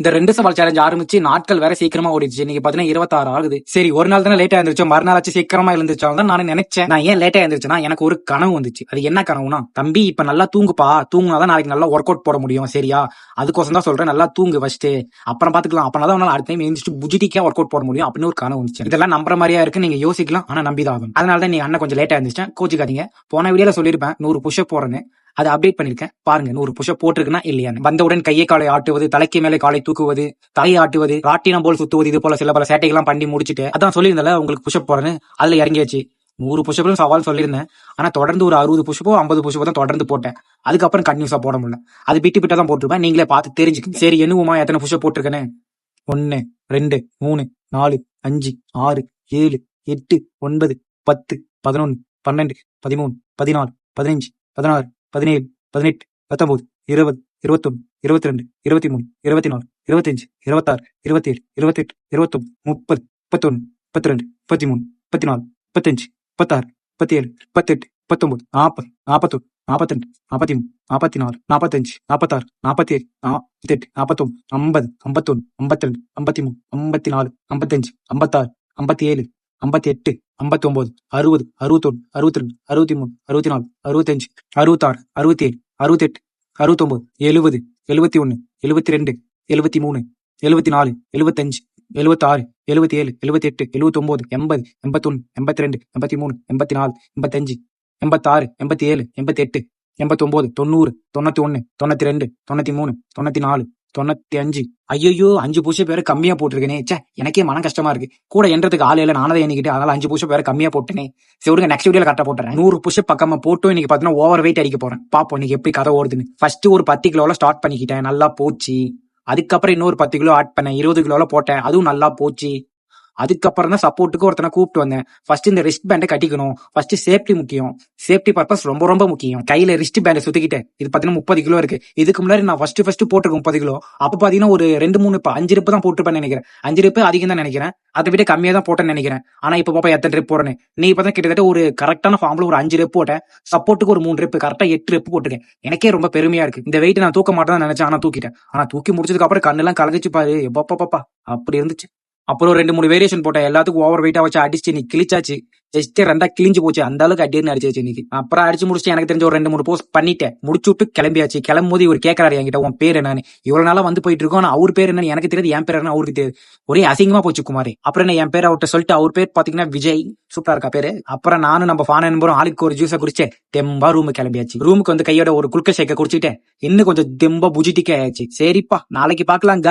இந்த 2 சவால் சேலஞ்ச் ஆரம்பிச்சு நாட்கள் வேற சீக்கிரமா ஓடிடுச்சு. இன்னைக்கு பாத்தீங்கன்னா 26 ஆகுது. சரி, ஒரு நாள் தானே லேட்டா எழுந்திரிச்சோம், மறுநாளாச்சு சீக்கிரமா எழுந்திரிச்சாலும் தான் நான் நினைச்சேன். நான் ஏன் லேட்டா எழுந்திரிச்சேன்னா, எனக்கு ஒரு கனவு வந்துச்சு. அது என்ன கனவுனா, தம்பி இப்ப நல்லா தூங்குப்பா, தூங்குனாதான் நாளைக்கு நல்லா ஒர்க் அவுட் போட முடியும், சரியா? அதுக்கோசம் தான் சொல்றேன், நல்லா தூங்கு ஃபர்ஸ்ட், அப்புறம் பாத்துக்கலாம். அப்பதான் உன்னால அடுத்த டைம் எழுந்திரிச்சு புஜிட்டிக்கா ஒர்க் அவுட் போட முடியும் அப்படின்னு ஒரு கனவு வந்துச்சு. இதெல்லாம் நம்புற மாதிரியா இருக்கு, நீங்க யோசிக்கலாம், ஆனா நம்பிதான் ஆகும். அதனால தான் நீ அண்ணன் கொஞ்சம் லேட்டா எழுந்திரிச்சேன், கோச்சிக்காதீங்க. போன வீடியோல சொல்லியிருப்பேன் 100 புஷ் போறேன்னு, அதை அப்டேட் பண்ணிருக்கேன் பாருங்க. 100 புஷப் போட்டிருக்குன்னா இல்லையா? வந்தவுடன் கையை காலை ஆட்டுவது, தலைக்கு மேலே காலை தூக்குவது, தலையை ஆட்டுவது, ராட்டினம் போல் சுத்துவது, இது போல சில பல சேட்டைகள்லாம் பண்ணி முடிச்சுட்டு அதான் சொல்லியிருந்தல உங்களுக்கு புஷப் போறேன்னு, அதுல இறங்கியாச்சு. 100 புஷப்பும் சவால் சொல்லியிருந்தேன். ஆனா தொடர்ந்து ஒரு 60 புஷப்போ 50 புஷப்போ தான் தொடர்ந்து போட்டேன். அதுக்கப்புறம் கன்யூஸா போட முடியல. அது விட்டு விட்டு தான் போட்டிருப்பேன். நீங்களே பார்த்து தெரிஞ்சுக்க. சரி, என்னவுமா எத்தனை புஷப் போட்டிருக்கேன்னு? 1 2 3 4 5 6 7 8 9 10 11 12 13 14 15 16 17 18 19 20 21 22 23 24 25 26 27 28 29 30 31 32 33 34 35 36 37 38 19 40 41 42 43 44 45 46 47 48 49 50 51 52 53 54 55 56 57 58 59 60 61 62 63 64 65 66 67 68 69 70 71 72 73 74 75 76 77 78 79 80 81 82 83 84 85 86 87 88 89 90 91 92 93 94 95. ஐயோ, 5 புஷப் பேரு கம்மியா போட்டிருக்கேனே. எனக்கே மனம் கஷ்டமா இருக்கு. கூட எண்றதுக்கு ஆள் இல்ல, நானே எண்ணிக்கிட்டு, அதனால 5 புஷப் பேரு கம்மியா போட்டேனே. சரி, நெக்ஸ்ட் வீடியோல கரெக்டா போட்டுறேன். 100 புஷப் பக்கமா போட்டும் இன்னைக்கு பாத்தீங்கன்னா ஓவர் வெயிட் அடிக்க போறேன். பாப்போம் இன்னைக்கு எப்படி கதை ஓடுதுன்னு. ஃபர்ஸ்ட் ஒரு 10 கிலோல ஸ்டார்ட் பண்ணிக்கிட்டேன், நல்லா போச்சு. அதுக்கப்புறம் இன்னொரு 10 கிலோ ஆட் பண்ணேன், 20 கிலோல போட்டேன், அதுவும் நல்லா போச்சு. அதுக்கப்புறம் தான் சப்போர்ட்டுக்கு ஒருத்தனை கூப்பிட்டு வந்தேன். ஃபர்ஸ்ட் இந்த ரிஸ்ட் பேண்டை கட்டிக்கணும். ஃபர்ஸ்ட் சேஃப்டி முக்கியம். சேஃப்டி பர்பஸ் ரொம்ப ரொம்ப முக்கியம். கையில ரிஸ்ட் பேண்டை சுத்திக்கிட்டேன். இது பாத்தீங்கன்னா 30 கிலோ இருக்கு. இதுக்கு முன்னாடி நான் ஃபர்ஸ்ட் போட்டிருக்கேன் 30 கிலோ. அப்ப பாத்தீங்கன்னா ஒரு 2-3 5 ரிப்பு தான் போட்டுருப்பேன்னு நினைக்கிறேன். 5 ரிப்பு அதிகம் தான் நினைக்கிறேன். அதை விட கம்மியா தான் போட்டேன்னு நினைக்கிறேன். ஆனா இப்ப பாப்பா எத்தனை ரெப் போறேன்னு. நீ இப்பதான் கிட்டத்தட்ட ஒரு கரெக்டான ஃபார்ம்ல ஒரு 5 ரெப் போட்டேன். சப்போர்ட்டுக்கு ஒரு 3 ரெப்பு, கரெக்டா 8 ரெப்பு போட்டிருக்கேன். எனக்கே ரொம்ப பெருமையா இருக்கு. இந்த வெயிட் நான் தூக்க மாட்டேன்னு நினைச்சேன், ஆனா தூக்கிட்டேன். ஆனா தூக்கி முடிச்சதுக்கு அப்புறம் கண்ணெல்லாம் கலந்துச்சு பாரு. பாப்பா அப்படி இருந்துச்சு. அப்புறம் 2-3 வேரியேஷன் போட்டேன். எல்லாத்துக்கும் ஓவர் வெயிட்டா வச்சு அடிச்சு நீ கிழிச்சாச்சு. ஜஸ்ட் 2 கிழிஞ்சு போச்சு. அந்த அளவுக்கு அடின்னு அடிச்சு இன்னைக்கு. அப்புறம் அடிச்சு முடிச்சு எனக்கு தெரிஞ்ச ஒரு 2-3 போஸ்ட் பண்ணிட்டேன். முடிச்சு விட்டு கிளம்பியாச்சு. கிளம்பும் போது இவர் கேட்கறாரு என்கிட்ட, உன் பேர் என்னன்னு. இவ்வளவு நாளா வந்து போயிட்டு இருக்கோம். அவர் பேர் என்னன்னு எனக்கு தெரியாது, என் பேர் என்ன அவருக்கு தெரியாது. ஒரே அசிங்கமா போச்சு குமாரி. அப்புறம் என்ன என் பேர் அவர்கிட்ட சொல்லிட்டு, அவர் பேர் பாத்தீங்கன்னா விஜய். சூப்பரா இருக்கா பேரு. அப்புறம் நானும் நம்ம ஃபான் நண்பரும் ஆளுக்கு ஒரு ஜூஸை குடிச்சேன். தெம்பா ரூமுக்கு கிளம்பியாச்சு. ரூமுக்கு வந்து கையோட ஒரு குளுக்க ஷேக்க குடிச்சிட்டேன். இன்னும் கொஞ்சம் தெம்பா புஜிட்டிக்கே ஆயாச்சு. சரிப்பா, நாளைக்கு பாக்கலாம்.